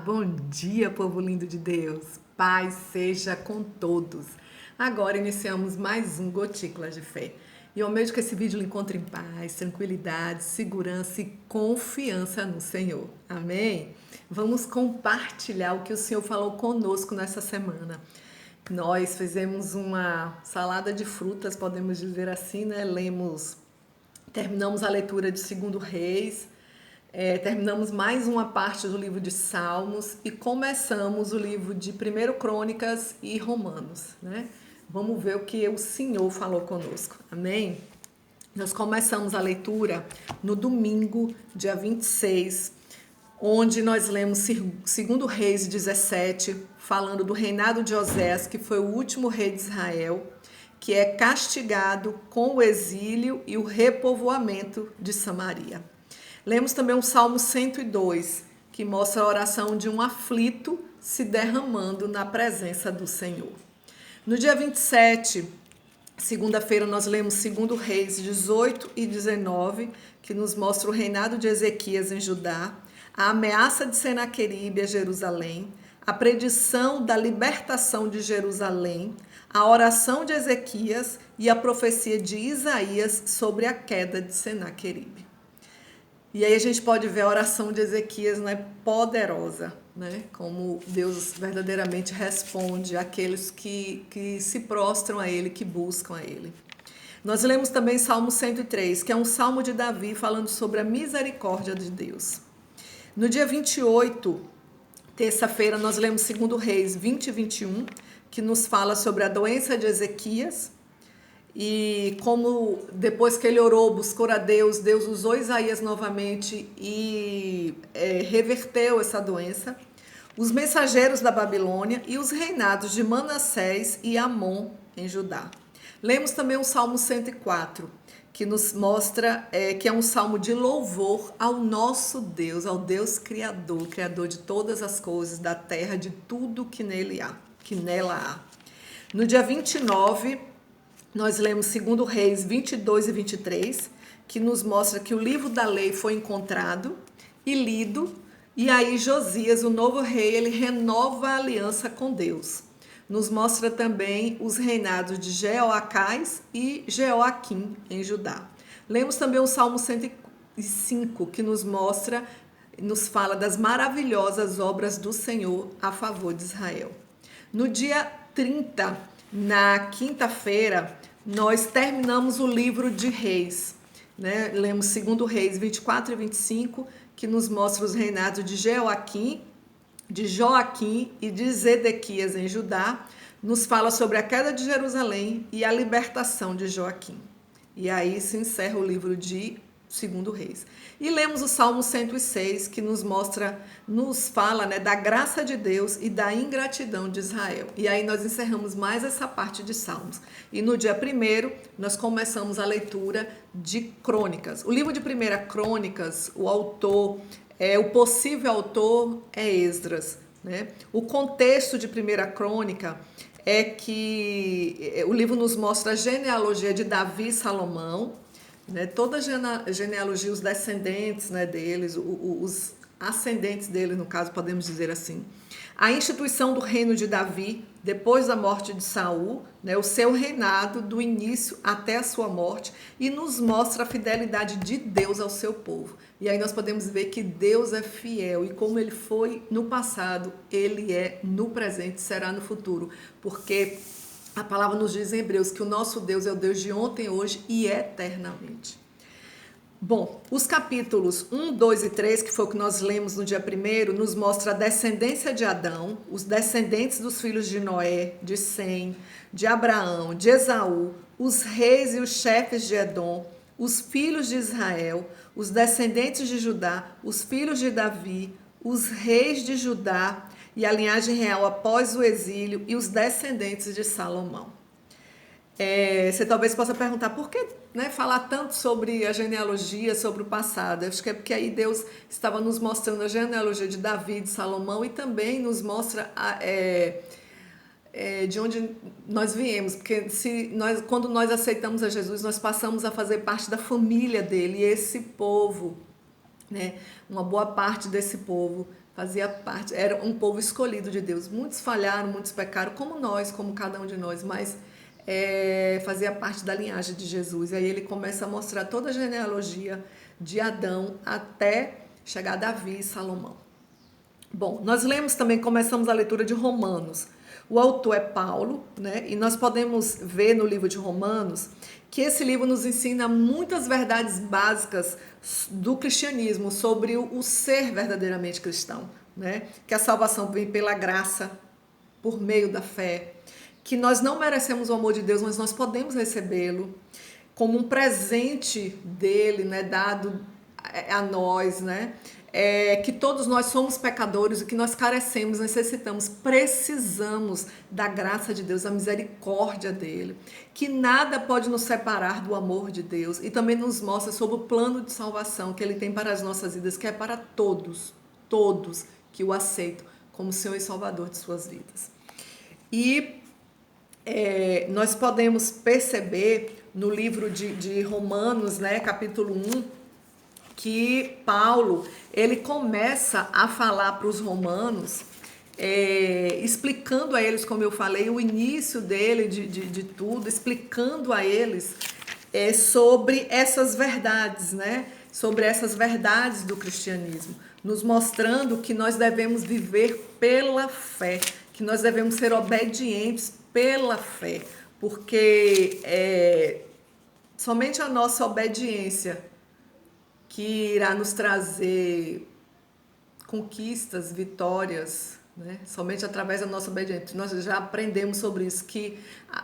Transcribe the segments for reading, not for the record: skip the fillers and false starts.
Bom dia, povo lindo de Deus. Paz seja com todos. Agora iniciamos mais um Gotículas de Fé. E ao mesmo que esse vídeo lhe encontre em paz, tranquilidade, segurança e confiança no Senhor. Amém? Vamos compartilhar o que o Senhor falou conosco nessa semana. Nós fizemos uma salada de frutas, podemos dizer assim, né? Terminamos a leitura de 2 Reis. Terminamos mais uma parte do livro de Salmos e começamos o livro de 1 Crônicas e Romanos, né? Vamos ver o que o Senhor falou conosco, amém? Nós começamos a leitura no domingo, dia 26, onde nós lemos 2 Reis 17, falando do reinado de Osés, que foi o último rei de Israel, que é castigado com o exílio e o repovoamento de Samaria. Lemos também o Salmo 102, que mostra a oração de um aflito se derramando na presença do Senhor. No dia 27, segunda-feira, nós lemos 2 Reis 18 e 19, que nos mostra o reinado de Ezequias em Judá, a ameaça de Senaqueribe a Jerusalém, a predição da libertação de Jerusalém, a oração de Ezequias e a profecia de Isaías sobre a queda de Senaqueribe. E aí a gente pode ver a oração de Ezequias, né, poderosa, né, como Deus verdadeiramente responde àqueles que se prostram a Ele, que buscam a Ele. Nós lemos também Salmo 103, que é um salmo de Davi falando sobre a misericórdia de Deus. No dia 28, terça-feira, nós lemos 2 Reis 20 e 21, que nos fala sobre a doença de Ezequias, e como depois que ele orou, buscou a Deus, Deus usou Isaías novamente e reverteu essa doença. Os mensageiros da Babilônia e os reinados de Manassés e Amon em Judá. Lemos também o Salmo 104, que nos mostra que é um salmo de louvor ao nosso Deus, ao Deus Criador, Criador de todas as coisas, da terra, de tudo que nela há. No dia 29, nós lemos 2 Reis 22 e 23, que nos mostra que o livro da lei foi encontrado e lido, e aí Josias, o novo rei, ele renova a aliança com Deus. Nos mostra também os reinados de Jeoacás e Jeoaquim em Judá. Lemos também o Salmo 105, que nos fala das maravilhosas obras do Senhor a favor de Israel. No dia 30, na quinta-feira, nós terminamos o livro de Reis, né? Lemos 2 Reis 24 e 25, que nos mostra os reinados de Jeoaquim, de Joaquim e de Zedequias em Judá, nos fala sobre a queda de Jerusalém e a libertação de Joaquim. E aí se encerra o livro de 2 Reis. E lemos o Salmo 106, que nos fala, né, da graça de Deus e da ingratidão de Israel. E aí nós encerramos mais essa parte de Salmos. E no dia 1º, nós começamos a leitura de Crônicas. O livro de 1 Crônicas, o possível autor é Esdras, né? O contexto de 1 Crônica é que o livro nos mostra a genealogia de Davi e Salomão, né? Toda a genealogia, os descendentes, né, deles, os ascendentes deles, no caso, podemos dizer assim. A instituição do reino de Davi, depois da morte de Saul, né, o seu reinado do início até a sua morte, e nos mostra a fidelidade de Deus ao seu povo. E aí nós podemos ver que Deus é fiel, e como ele foi no passado, ele é no presente, será no futuro, porque a palavra nos diz em Hebreus que o nosso Deus é o Deus de ontem, hoje e eternamente. Bom, os capítulos 1, 2 e 3, que foi o que nós lemos no dia 1º, nos mostra a descendência de Adão, os descendentes dos filhos de Noé, de Sem, de Abraão, de Esaú, os reis e os chefes de Edom, os filhos de Israel, os descendentes de Judá, os filhos de Davi, os reis de Judá e a linhagem real após o exílio e os descendentes de Salomão. Você talvez possa perguntar por que, né, falar tanto sobre a genealogia, sobre o passado. Acho que é porque aí Deus estava nos mostrando a genealogia de Davi, de Salomão, e também nos mostra de onde nós viemos, porque quando nós aceitamos a Jesus, nós passamos a fazer parte da família dele, e esse povo, né, uma boa parte desse povo fazia parte, era um povo escolhido de Deus. Muitos falharam, muitos pecaram, como nós, como cada um de nós, mas fazia parte da linhagem de Jesus. E aí ele começa a mostrar toda a genealogia de Adão até chegar a Davi e Salomão. Bom, nós lemos também, começamos a leitura de Romanos. O autor é Paulo, né? E nós podemos ver no livro de Romanos que esse livro nos ensina muitas verdades básicas do cristianismo sobre o ser verdadeiramente cristão, né? Que a salvação vem pela graça, por meio da fé, que nós não merecemos o amor de Deus, mas nós podemos recebê-lo como um presente dele, né? Dado a nós, né? Que todos nós somos pecadores e que nós carecemos, necessitamos, precisamos da graça de Deus, da misericórdia dele, que nada pode nos separar do amor de Deus, e também nos mostra sobre o plano de salvação que ele tem para as nossas vidas, que é para todos que o aceitam como Senhor e Salvador de suas vidas. E nós podemos perceber no livro de Romanos, né, capítulo 1, que Paulo, ele começa a falar para os romanos, explicando a eles, como eu falei, o início dele, de tudo, explicando a eles sobre essas verdades, né? Sobre essas verdades do cristianismo, nos mostrando que nós devemos viver pela fé, que nós devemos ser obedientes pela fé, porque somente a nossa obediência que irá nos trazer conquistas, vitórias, né? Somente através da nossa obediência. Nós já aprendemos sobre isso, que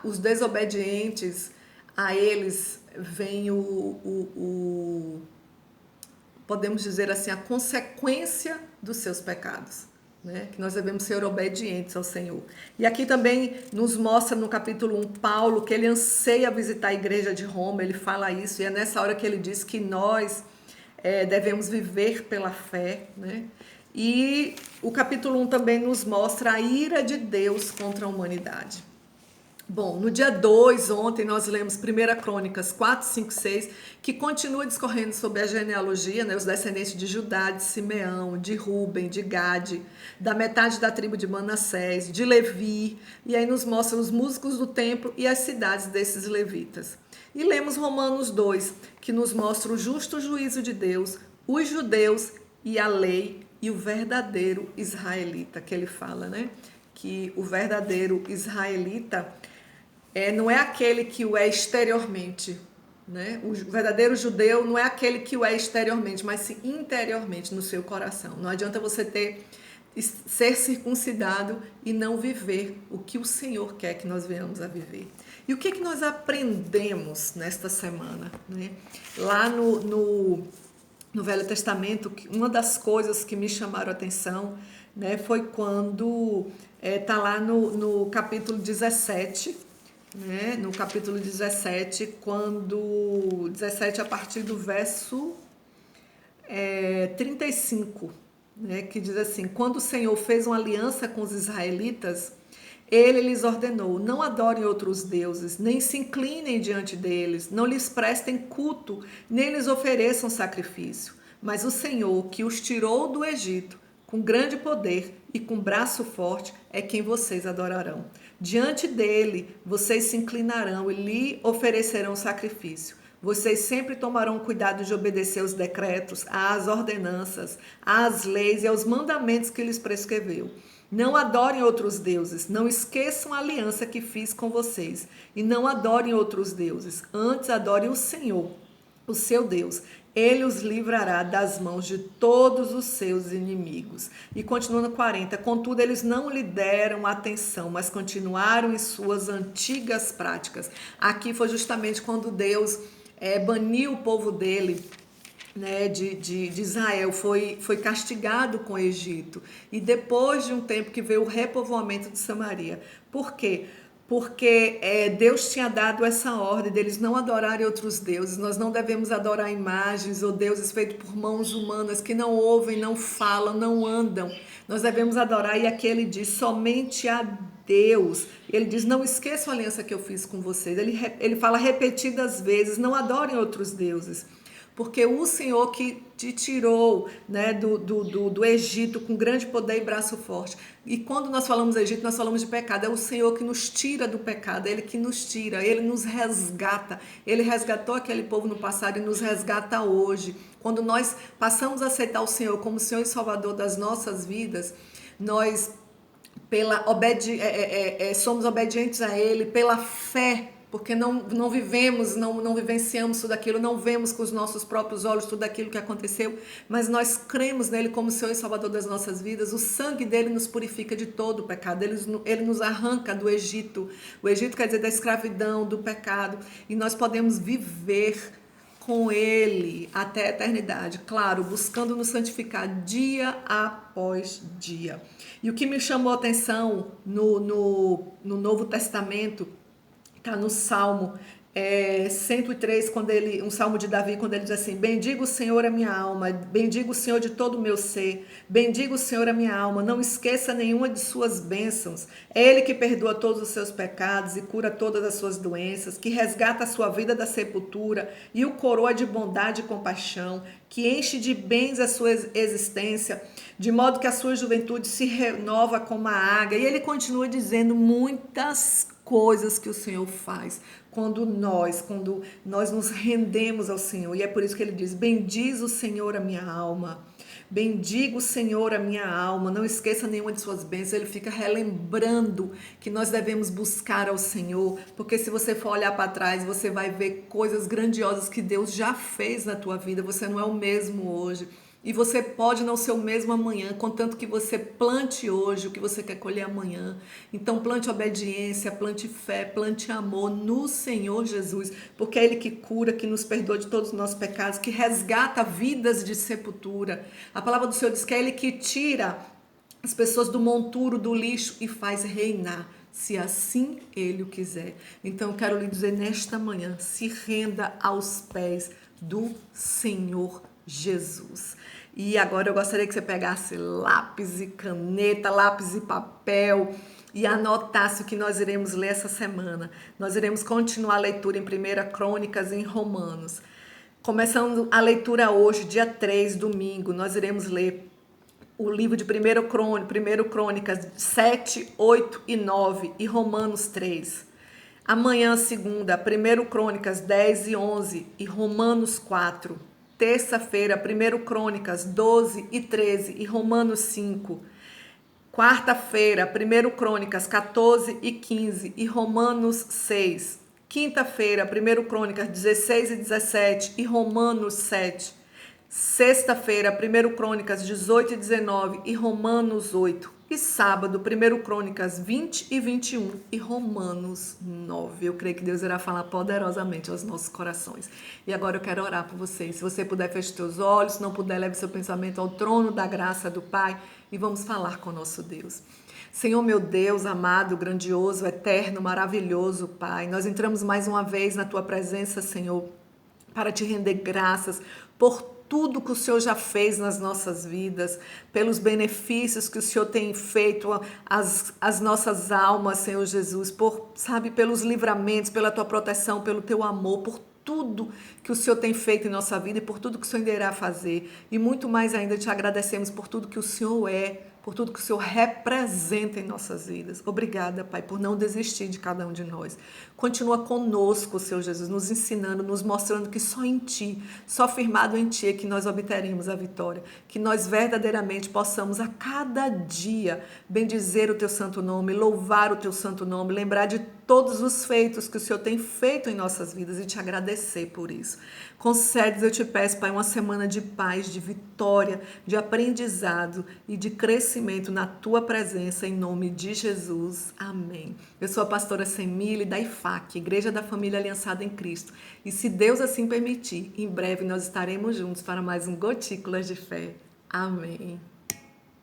os desobedientes, a eles vem podemos dizer assim, a consequência dos seus pecados, né? Que nós devemos ser obedientes ao Senhor. E aqui também nos mostra no capítulo 1, Paulo, que ele anseia visitar a igreja de Roma, ele fala isso, e é nessa hora que ele diz que nós devemos viver pela fé, né? E o capítulo 1 também nos mostra a ira de Deus contra a humanidade. Bom, no dia 2, ontem, nós lemos 1 Crônicas 4, 5, 6, que continua discorrendo sobre a genealogia, né? Os descendentes de Judá, de Simeão, de Rúben, de Gade, da metade da tribo de Manassés, de Levi, e aí nos mostra os músicos do templo e as cidades desses levitas. E lemos Romanos 2, que nos mostra o justo juízo de Deus, os judeus e a lei e o verdadeiro israelita, que ele fala, né? Que o verdadeiro israelita não é aquele que o é exteriormente, né? O verdadeiro judeu não é aquele que o é exteriormente, mas sim interiormente no seu coração. Não adianta você ser circuncidado e não viver o que o Senhor quer que nós venhamos a viver. E o que nós aprendemos nesta semana, né? Lá no Velho Testamento, uma das coisas que me chamaram a atenção, né, foi quando está lá no capítulo 17, né, no capítulo 17, quando 17 a partir do verso 35, né, que diz assim: quando o Senhor fez uma aliança com os israelitas, ele lhes ordenou: não adorem outros deuses, nem se inclinem diante deles, não lhes prestem culto, nem lhes ofereçam sacrifício. Mas o Senhor, que os tirou do Egito, com grande poder e com braço forte, é quem vocês adorarão. Diante dele, vocês se inclinarão e lhe oferecerão sacrifício. Vocês sempre tomarão cuidado de obedecer aos decretos, às ordenanças, às leis e aos mandamentos que lhes prescreveu. Não adorem outros deuses, não esqueçam a aliança que fiz com vocês, e não adorem outros deuses, antes adorem o Senhor, o seu Deus. Ele os livrará das mãos de todos os seus inimigos. E continua no 40, contudo eles não lhe deram atenção, mas continuaram em suas antigas práticas. Aqui foi justamente quando Deus baniu o povo dele, né, de Israel, foi castigado com o Egito, e depois de um tempo que veio o repovoamento de Samaria. Por quê? Porque Deus tinha dado essa ordem deles não adorarem outros deuses. Nós não devemos adorar imagens ou deuses feitos por mãos humanas que não ouvem, não falam, não andam. Nós devemos adorar, e aqui ele diz somente a Deus. Ele diz: não esqueçam a aliança que eu fiz com vocês. Ele fala repetidas vezes: não adorem outros deuses. porque o Senhor que te tirou, né, do Egito com grande poder e braço forte. E quando nós falamos Egito, nós falamos de pecado. É o Senhor que nos tira do pecado, é Ele que nos tira, Ele nos resgata. Ele resgatou aquele povo no passado e nos resgata hoje. Quando nós passamos a aceitar o Senhor como Senhor e Salvador das nossas vidas, nós somos obedientes a Ele pela fé, porque não vivemos, não vivenciamos tudo aquilo, não vemos com os nossos próprios olhos tudo aquilo que aconteceu, mas nós cremos nele como Senhor e Salvador das nossas vidas. O sangue dele nos purifica de todo o pecado, ele nos arranca do Egito. O Egito quer dizer da escravidão, do pecado, e nós podemos viver com Ele até a eternidade, claro, buscando nos santificar dia após dia. E o que me chamou a atenção no Novo Testamento está no Salmo 103, um Salmo de Davi, quando ele diz assim: bendiga o Senhor a minha alma, bendiga o Senhor de todo o meu ser, bendiga o Senhor a minha alma, não esqueça nenhuma de suas bênçãos. É Ele que perdoa todos os seus pecados e cura todas as suas doenças, que resgata a sua vida da sepultura e o coroa de bondade e compaixão, que enche de bens a sua existência, de modo que a sua juventude se renova como a águia. E ele continua dizendo muitas coisas que o Senhor faz quando nós nos rendemos ao Senhor. E é por isso que ele diz: bendiz o Senhor a minha alma, bendiga o Senhor a minha alma, não esqueça nenhuma de suas bênçãos. Ele fica relembrando que nós devemos buscar ao Senhor, porque se você for olhar para trás, você vai ver coisas grandiosas que Deus já fez na tua vida. Você não é o mesmo hoje. E você pode não ser o mesmo amanhã, contanto que você plante hoje o que você quer colher amanhã. Então plante obediência, plante fé, plante amor no Senhor Jesus, porque é Ele que cura, que nos perdoa de todos os nossos pecados, que resgata vidas de sepultura. A palavra do Senhor diz que é Ele que tira as pessoas do monturo, do lixo e faz reinar, se assim Ele o quiser. Então eu quero lhe dizer nesta manhã: se renda aos pés do Senhor Jesus. E agora eu gostaria que você pegasse lápis e caneta, lápis e papel e anotasse o que nós iremos ler essa semana. Nós iremos continuar a leitura em 1 Crônicas e em Romanos. Começando a leitura hoje, dia 3, domingo, nós iremos ler o livro de 1 Crônicas 7, 8 e 9 e Romanos 3. Amanhã, segunda, 1 Crônicas 10 e 11 e Romanos 4. Terça-feira, 1 Crônicas 12 e 13 e Romanos 5. Quarta-feira, 1 Crônicas 14 e 15 e Romanos 6. Quinta-feira, 1 Crônicas 16 e 17 e Romanos 7. Sexta-feira, 1 Crônicas 18 e 19 e Romanos 8. E sábado, 1 Crônicas 20 e 21 e Romanos 9. Eu creio que Deus irá falar poderosamente aos nossos corações. E agora eu quero orar por vocês. Se você puder, feche seus olhos. Se não puder, leve seu pensamento ao trono da graça do Pai e vamos falar com o nosso Deus. Senhor, meu Deus, amado, grandioso, eterno, maravilhoso, Pai. Nós entramos mais uma vez na Tua presença, Senhor, para Te render graças por tudo que o Senhor já fez nas nossas vidas, pelos benefícios que o Senhor tem feito às nossas almas, Senhor Jesus, pelos livramentos, pela Tua proteção, pelo Teu amor, por tudo que o Senhor tem feito em nossa vida e por tudo que o Senhor ainda irá fazer. E muito mais ainda te agradecemos por tudo que o Senhor é, por tudo que o Senhor representa em nossas vidas. Obrigada, Pai, por não desistir de cada um de nós. Continua conosco, Senhor Jesus, nos ensinando, nos mostrando que só em Ti, só firmado em Ti é que nós obteremos a vitória. Que nós verdadeiramente possamos a cada dia bendizer o Teu santo nome, louvar o Teu santo nome, lembrar de todos os feitos que o Senhor tem feito em nossas vidas e te agradecer por isso. Concedes, eu te peço, Pai, uma semana de paz, de vitória, de aprendizado e de crescimento na Tua presença, em nome de Jesus. Amém. Eu sou a pastora Semile da IFAC, Igreja da Família Aliançada em Cristo. E se Deus assim permitir, em breve nós estaremos juntos para mais um Gotículas de Fé. Amém.